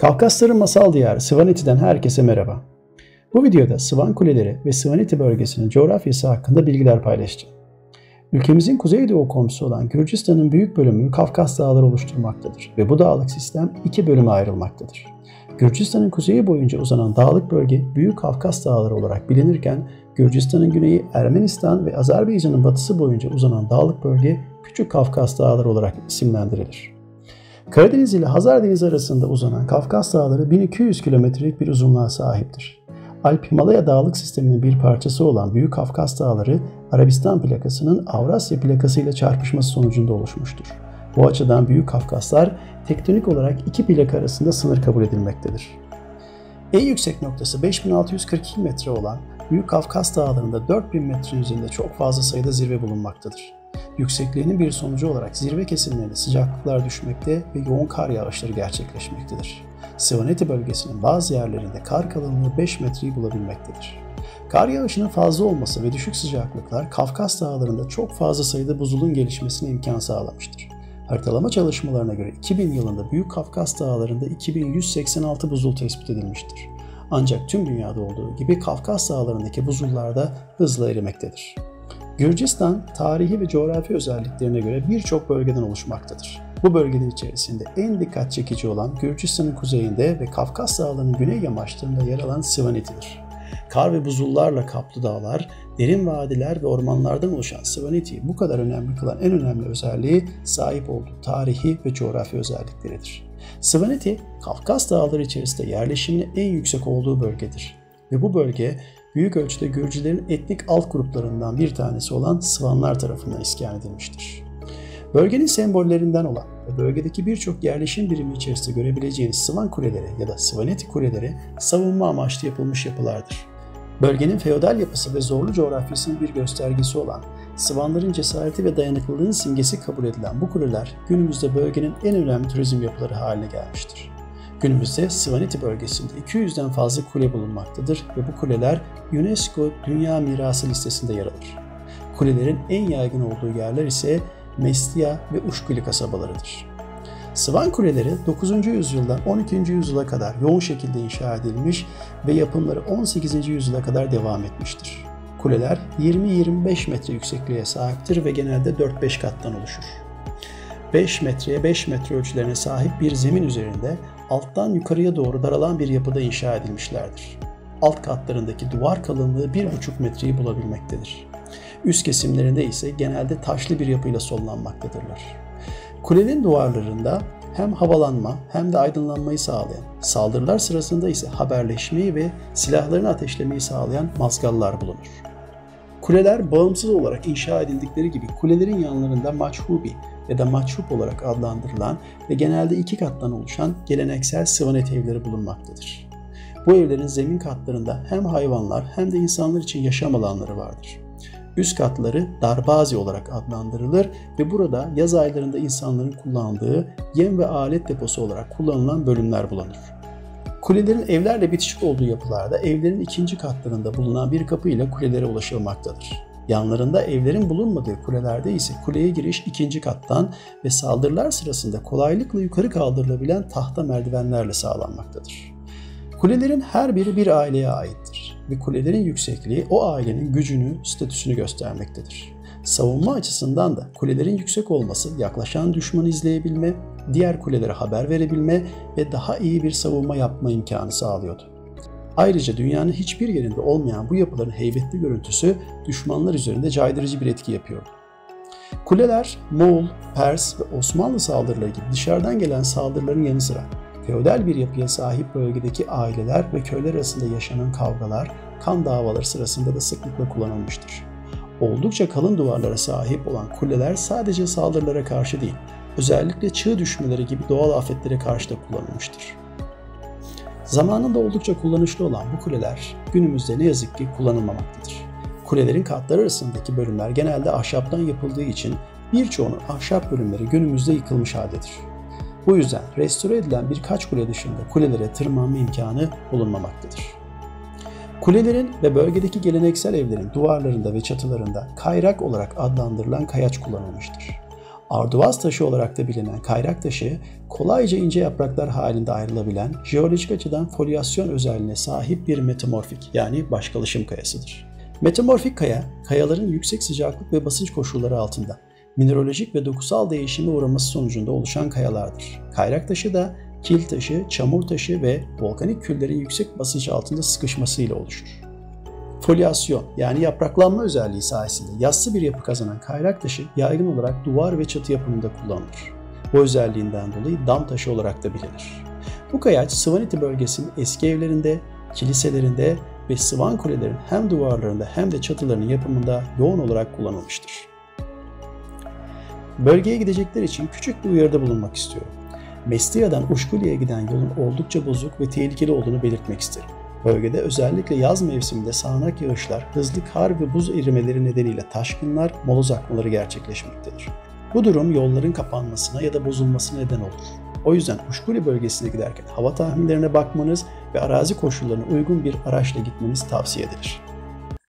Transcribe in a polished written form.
Kafkasların masal diyarı Svaneti'den herkese merhaba. Bu videoda Svan Kuleleri ve Svaneti bölgesinin coğrafyası hakkında bilgiler paylaşacağım. Ülkemizin kuzeydoğu komşusu olan Gürcistan'ın büyük bölümünü Kafkas Dağları oluşturmaktadır ve bu dağlık sistem iki bölüme ayrılmaktadır. Gürcistan'ın kuzeyi boyunca uzanan dağlık bölge Büyük Kafkas Dağları olarak bilinirken, Gürcistan'ın güneyi Ermenistan ve Azerbaycan'ın batısı boyunca uzanan dağlık bölge Küçük Kafkas Dağları olarak isimlendirilir. Karadeniz ile Hazar Denizi arasında uzanan Kafkas Dağları 1200 kilometrelik bir uzunluğa sahiptir. Alp-Himalaya dağlık sisteminin bir parçası olan Büyük Kafkas Dağları, Arabistan plakasının Avrasya plakası ile çarpışması sonucunda oluşmuştur. Bu açıdan Büyük Kafkaslar tektonik olarak iki plaka arasında sınır kabul edilmektedir. En yüksek noktası 5642 metre olan Büyük Kafkas Dağları'nda 4000 metre üzerinde çok fazla sayıda zirve bulunmaktadır. Yüksekliğinin bir sonucu olarak zirve kesimlerinde sıcaklıklar düşmekte ve yoğun kar yağışları gerçekleşmektedir. Svaneti bölgesinin bazı yerlerinde kar kalınlığı 5 metreyi bulabilmektedir. Kar yağışının fazla olması ve düşük sıcaklıklar Kafkas Dağları'nda çok fazla sayıda buzulun gelişmesine imkan sağlamıştır. Haritalama çalışmalarına göre 2000 yılında Büyük Kafkas Dağları'nda 2186 buzul tespit edilmiştir. Ancak tüm dünyada olduğu gibi Kafkas Dağları'ndaki buzullar da hızla erimektedir. Gürcistan, tarihi ve coğrafi özelliklerine göre birçok bölgeden oluşmaktadır. Bu bölgenin içerisinde en dikkat çekici olan Gürcistan'ın kuzeyinde ve Kafkas Dağları'nın güney yamaçlarında yer alan Svaneti'dir. Kar ve buzullarla kaplı dağlar, derin vadiler ve ormanlardan oluşan Svaneti'yi bu kadar önemli kılan en önemli özelliği sahip olduğu tarihi ve coğrafi özellikleridir. Svaneti, Kafkas Dağları içerisinde yerleşiminin en yüksek olduğu bölgedir ve bu bölge büyük ölçüde Gürcülerin etnik alt gruplarından bir tanesi olan Svanlar tarafından iskan edilmiştir. Bölgenin sembollerinden olan ve bölgedeki birçok yerleşim birimi içerisinde görebileceğiniz Svan Kuleleri ya da Svaneti Kuleleri savunma amaçlı yapılmış yapılardır. Bölgenin feodal yapısı ve zorlu coğrafyasının bir göstergesi olan Svanların cesareti ve dayanıklılığının simgesi kabul edilen bu kuleler günümüzde bölgenin en önemli turizm yapıları haline gelmiştir. Günümüzde Svaneti bölgesinde 200'den fazla kule bulunmaktadır ve bu kuleler UNESCO Dünya Mirası listesinde yer alır. Kulelerin en yaygın olduğu yerler ise Mestia ve Uşkili kasabalarıdır. Svan kuleleri 9. yüzyıldan 12. yüzyıla kadar yoğun şekilde inşa edilmiş ve yapımları 18. yüzyıla kadar devam etmiştir. Kuleler 20-25 metre yüksekliğe sahiptir ve genelde 4-5 kattan oluşur. 5 metreye 5 metre ölçülerine sahip bir zemin üzerinde alttan yukarıya doğru daralan bir yapıda inşa edilmişlerdir. Alt katlarındaki duvar kalınlığı 1,5 metreyi bulabilmektedir. Üst kesimlerinde ise genelde taşlı bir yapıyla sonlanmaktadırlar. Kulenin duvarlarında hem havalanma hem de aydınlanmayı sağlayan, saldırılar sırasında ise haberleşmeyi ve silahlarını ateşlemeyi sağlayan mazgallar bulunur. Kuleler bağımsız olarak inşa edildikleri gibi kulelerin yanlarında maçhubi ya da maçhup olarak adlandırılan ve genelde 2 kattan oluşan geleneksel Svaneti evleri bulunmaktadır. Bu evlerin zemin katlarında hem hayvanlar hem de insanlar için yaşam alanları vardır. Üst katları darbazi olarak adlandırılır ve burada yaz aylarında insanların kullandığı yem ve alet deposu olarak kullanılan bölümler bulunur. Kulelerin evlerle bitişik olduğu yapılarda evlerin ikinci katlarında bulunan bir kapı ile kulelere ulaşılmaktadır. Yanlarında evlerin bulunmadığı kulelerde ise kuleye giriş ikinci kattan ve saldırılar sırasında kolaylıkla yukarı kaldırılabilen tahta merdivenlerle sağlanmaktadır. Kulelerin her biri bir aileye aittir ve kulelerin yüksekliği o ailenin gücünü, statüsünü göstermektedir. Savunma açısından da kulelerin yüksek olması yaklaşan düşmanı izleyebilme, diğer kulelere haber verebilme ve daha iyi bir savunma yapma imkanı sağlıyordu. Ayrıca dünyanın hiçbir yerinde olmayan bu yapıların heybetli görüntüsü düşmanlar üzerinde caydırıcı bir etki yapıyordu. Kuleler, Moğol, Pers ve Osmanlı saldırıları gibi dışarıdan gelen saldırıların yanı sıra feodal bir yapıya sahip bölgedeki aileler ve köyler arasında yaşanan kavgalar, kan davaları sırasında da sıklıkla kullanılmıştır. Oldukça kalın duvarlara sahip olan kuleler sadece saldırılara karşı değil, özellikle çığ düşmeleri gibi doğal afetlere karşı da kullanılmıştır. Zamanında oldukça kullanışlı olan bu kuleler günümüzde ne yazık ki kullanılmamaktadır. Kulelerin katları arasındaki bölümler genelde ahşaptan yapıldığı için birçoğunun ahşap bölümleri günümüzde yıkılmış haldedir. Bu yüzden restore edilen birkaç kule dışında kulelere tırmanma imkanı bulunmamaktadır. Kulelerin ve bölgedeki geleneksel evlerin duvarlarında ve çatılarında kayrak olarak adlandırılan kayaç kullanılmıştır. Arduvaz taşı olarak da bilinen kayrak taşı, kolayca ince yapraklar halinde ayrılabilen, jeolojik açıdan folyasyon özelliğine sahip bir metamorfik yani başkalaşım kayasıdır. Metamorfik kaya, kayaların yüksek sıcaklık ve basınç koşulları altında mineralojik ve dokusal değişime uğraması sonucunda oluşan kayalardır. Kayrak taşı da kil taşı, çamur taşı ve volkanik küllerin yüksek basınç altında sıkışmasıyla oluşur. Folyasyon yani yapraklanma özelliği sayesinde yassı bir yapı kazanan kayrak taşı yaygın olarak duvar ve çatı yapımında kullanılır. Bu özelliğinden dolayı dam taşı olarak da bilinir. Bu kayaç Sıvaneti bölgesinin eski evlerinde, kiliselerinde ve Sıvan kulelerin hem duvarlarında hem de çatılarının yapımında yoğun olarak kullanılmıştır. Bölgeye gidecekler için küçük bir uyarıda bulunmak istiyorum. Mestia'dan Uşkulya'ya giden yolun oldukça bozuk ve tehlikeli olduğunu belirtmek isterim. Bölgede özellikle yaz mevsiminde sağanak yağışlar, hızlı kar ve buz erimeleri nedeniyle taşkınlar, moloz akmaları gerçekleşmektedir. Bu durum yolların kapanmasına ya da bozulmasına neden olur. O yüzden Uşkulya bölgesine giderken hava tahminlerine bakmanız ve arazi koşullarına uygun bir araçla gitmeniz tavsiye edilir.